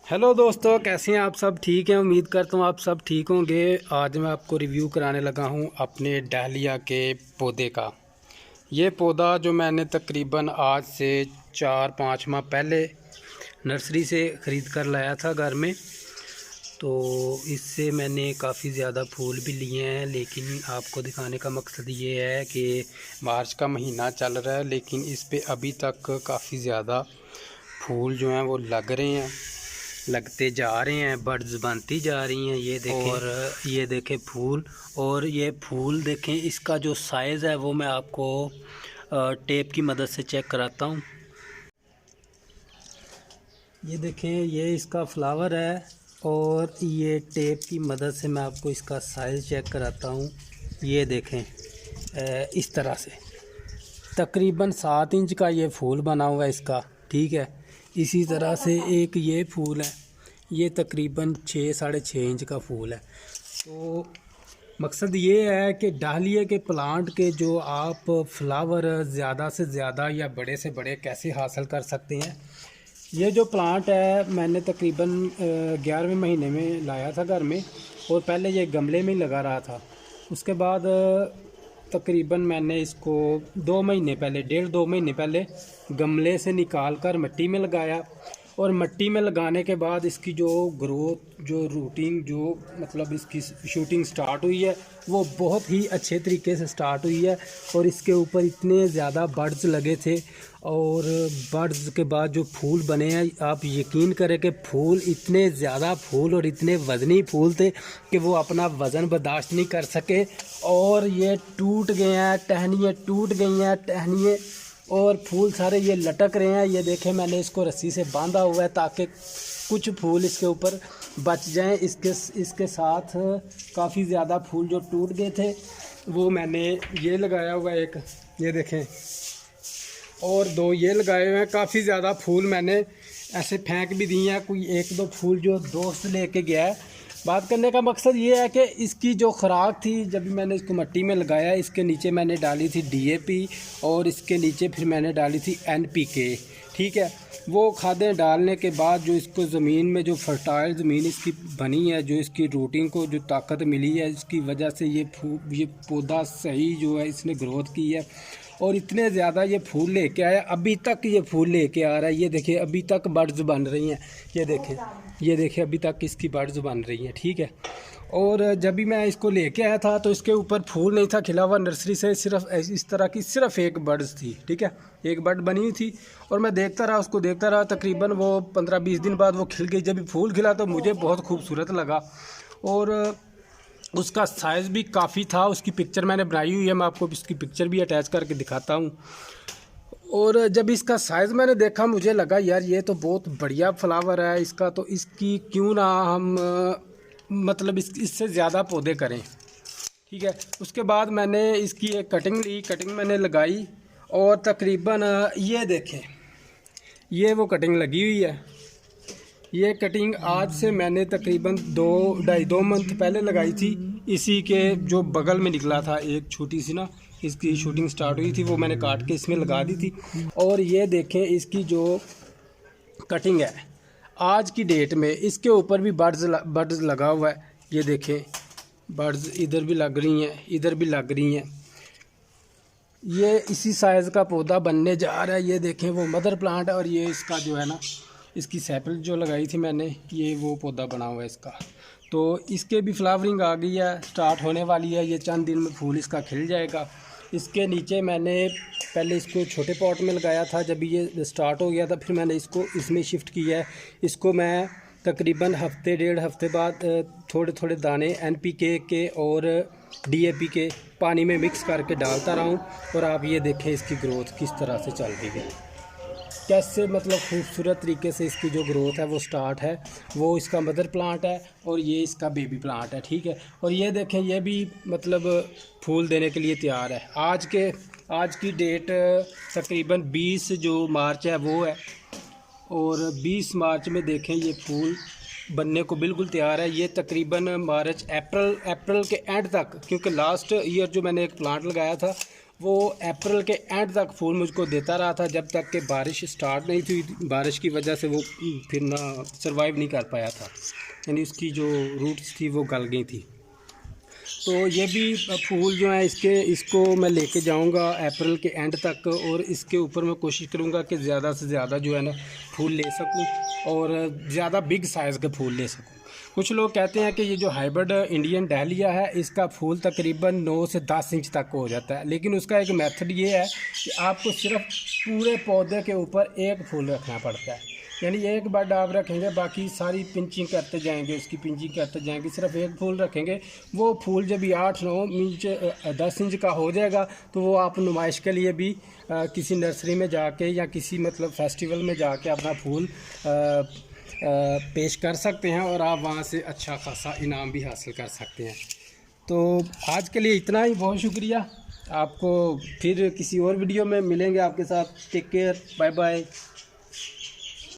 Hello दोस्तों, कैसे हैं आप सब? ठीक हैं, उम्मीद करता हूँ आप सब ठीक होंगे। आज मैं आपको रिव्यू कराने लगा हूँ अपने डहलिया के पौधे का। ये पौधा जो मैंने तकरीबन आज से 4-5 माह पहले नर्सरी से ख़रीद कर लाया था घर में, तो इससे मैंने काफ़ी ज़्यादा फूल भी लिए हैं। लेकिन आपको दिखाने का मकसद ये है कि मार्च का महीना चल रहा है, लेकिन इस पे अभी तक काफ़ी ज़्यादा फूल जो हैं वो लगते जा रहे हैं, बड्स बनती जा रही हैं। ये देखें, और ये देखें फूल, और ये फूल देखें। इसका जो साइज़ है वो मैं आपको टेप की मदद से चेक कराता हूँ। ये देखें, ये इसका फ्लावर है और ये टेप की मदद से मैं आपको इसका साइज़ चेक कराता हूँ। ये देखें, इस तरह से तकरीबन 7 इंच का ये फूल बना हुआ है इसका, ठीक है। इसी तरह से एक ये फूल है, ये तकरीबन 6-6.5 इंच का फूल है। तो मकसद ये है कि डहलिया के प्लांट के जो आप फ्लावर ज़्यादा से ज़्यादा या बड़े से बड़े कैसे हासिल कर सकते हैं। ये जो प्लांट है मैंने तकरीबन 11वें महीने में लाया था घर में, और पहले ये गमले में ही लगा रहा था। उसके बाद तकरीबन मैंने इसको 2 महीने पहले, 1.5-2 महीने पहले गमले से निकाल कर मिट्टी में लगाया। और मिट्टी में लगाने के बाद इसकी जो ग्रोथ, जो रूटिंग, जो मतलब इसकी शूटिंग स्टार्ट हुई है, वो बहुत ही अच्छे तरीके से स्टार्ट हुई है। और इसके ऊपर इतने ज़्यादा बड्स लगे थे, और बड्स के बाद जो फूल बने हैं, आप यकीन करें कि फूल इतने ज़्यादा फूल और इतने वज़नी फूल थे कि वो अपना वज़न बर्दाश्त नहीं कर सके, और ये टूट गए हैं, टहनियाँ टूट गई हैं, टहनियाँ, और फूल सारे ये लटक रहे हैं। ये देखें, मैंने इसको रस्सी से बांधा हुआ है ताकि कुछ फूल इसके ऊपर बच जाएं। इसके साथ काफ़ी ज़्यादा फूल जो टूट गए थे वो मैंने ये लगाया हुआ है एक, ये देखें, और 2 ये लगाए हुए हैं। काफ़ी ज़्यादा फूल मैंने ऐसे फेंक भी दिए हैं, कोई 1-2 फूल जो दोस्त लेके गया है। बात करने का मकसद ये है कि इसकी जो खुराक थी, जब भी मैंने इसको मिट्टी में लगाया, इसके नीचे मैंने डाली थी DAP, और इसके नीचे फिर मैंने डाली थी NPK, ठीक है। वो खादें डालने के बाद जो इसको ज़मीन में, जो फर्टाइल ज़मीन इसकी बनी है, जो इसकी रूटिंग को जो ताकत मिली है, इसकी वजह से ये पौधा सही जो है इसने ग्रोथ की है, और इतने ज़्यादा ये फूल लेके आया। अभी तक ये फूल लेके आ रहा है। ये देखिए, अभी तक बड्स बन रही हैं। ये देखें, ये देखिए, अभी तक इसकी बड्स बन रही हैं, ठीक है। और जब भी मैं इसको लेके आया था तो इसके ऊपर फूल नहीं था खिला हुआ नर्सरी से, सिर्फ इस तरह की सिर्फ एक बड्स थी, ठीक है, एक बड बनी हुई थी। और मैं देखता रहा, उसको देखता रहा, तकरीबन वो 15-20 दिन बाद वो खिल गई। जब फूल खिला तो मुझे बहुत खूबसूरत लगा, और उसका साइज़ भी काफ़ी था। उसकी पिक्चर मैंने बनाई हुई है, मैं आपको इसकी पिक्चर भी अटैच करके दिखाता हूँ। और जब इसका साइज़ मैंने देखा, मुझे लगा यार ये तो बहुत बढ़िया फ्लावर है इसका, तो इसकी क्यों ना हम मतलब इससे ज़्यादा पौधे करें, ठीक है। उसके बाद मैंने इसकी एक कटिंग ली, कटिंग मैंने लगाई, और तकरीबन ये देखें, ये वो कटिंग लगी हुई है। ये कटिंग आज से मैंने तकरीबन 2-2.5-2 मंथ पहले लगाई थी। इसी के जो बगल में निकला था एक छोटी सी ना, इसकी शूटिंग स्टार्ट हुई थी, वो मैंने काट के इसमें लगा दी थी। और ये देखें, इसकी जो कटिंग है आज की डेट में, इसके ऊपर भी बड्स लगा हुआ है। ये देखें, बड्स इधर भी लग रही हैं, इधर भी लग रही हैं। ये इसी साइज़ का पौधा बनने जा रहा है। ये देखें, वो मदर प्लांट है, और ये इसका जो है ना, इसकी सैपल जो लगाई थी मैंने, ये वो पौधा बना हुआ है इसका। तो इसके भी फ्लावरिंग आ गई है, स्टार्ट होने वाली है। ये चंद दिन में फूल इसका खिल जाएगा। इसके नीचे मैंने पहले इसको छोटे पॉट में लगाया था, जब ये स्टार्ट हो गया था फिर मैंने इसको इसमें शिफ्ट किया है। इसको मैं तकरीबन हफ्ते 1.5 हफ्ते बाद थोड़े थोड़े दाने NPK के और DAP के पानी में मिक्स करके डालता रहा हूँ। और आप ये देखें, इसकी ग्रोथ किस तरह से चल रही है, कैसे मतलब खूबसूरत तरीके से इसकी जो ग्रोथ है वो स्टार्ट है। वो इसका मदर प्लांट है, और ये इसका बेबी प्लांट है, ठीक है। और ये देखें, ये भी मतलब फूल देने के लिए तैयार है। आज की डेट तकरीबन 20 जो मार्च है वो है, और 20 मार्च में देखें ये फूल बनने को बिल्कुल तैयार है। ये तकरीबन मार्च अप्रैल के एंड तक, क्योंकि लास्ट ईयर जो मैंने एक प्लांट लगाया था वो अप्रैल के एंड तक फूल मुझको देता रहा था, जब तक कि बारिश स्टार्ट नहीं थी। बारिश की वजह से वो फिर ना सर्वाइव नहीं कर पाया था, यानी उसकी जो रूट्स थी वो गल गई थी। तो ये भी फूल जो है इसको मैं लेके जाऊंगा अप्रैल के एंड तक, और इसके ऊपर मैं कोशिश करूंगा कि ज़्यादा से ज़्यादा जो है ना फूल ले सकूं और ज़्यादा बिग साइज़ के फूल ले सकूं। कुछ लोग कहते हैं कि ये जो हाइब्रिड इंडियन डहलिया है इसका फूल तकरीबन 9 से 10 इंच तक हो जाता है, लेकिन उसका एक मेथड ये है कि आपको सिर्फ पूरे पौधे के ऊपर एक फूल रखना पड़ता है। यानी एक बड आप रखेंगे, बाकी सारी पिंचिंग करते जाएंगे, उसकी पिंचिंग करते जाएंगे, सिर्फ एक फूल रखेंगे। वो फूल जब 8-9 इंच 10 इंच का हो जाएगा तो वो आप नुमाइश के लिए भी किसी नर्सरी में जाके या किसी मतलब फेस्टिवल में जाके अपना फूल पेश कर सकते हैं और आप वहाँ से अच्छा खासा इनाम भी हासिल कर सकते हैं। तो आज के लिए इतना ही, बहुत शुक्रिया। आपको फिर किसी और वीडियो में मिलेंगे आपके साथ। Take care, bye bye.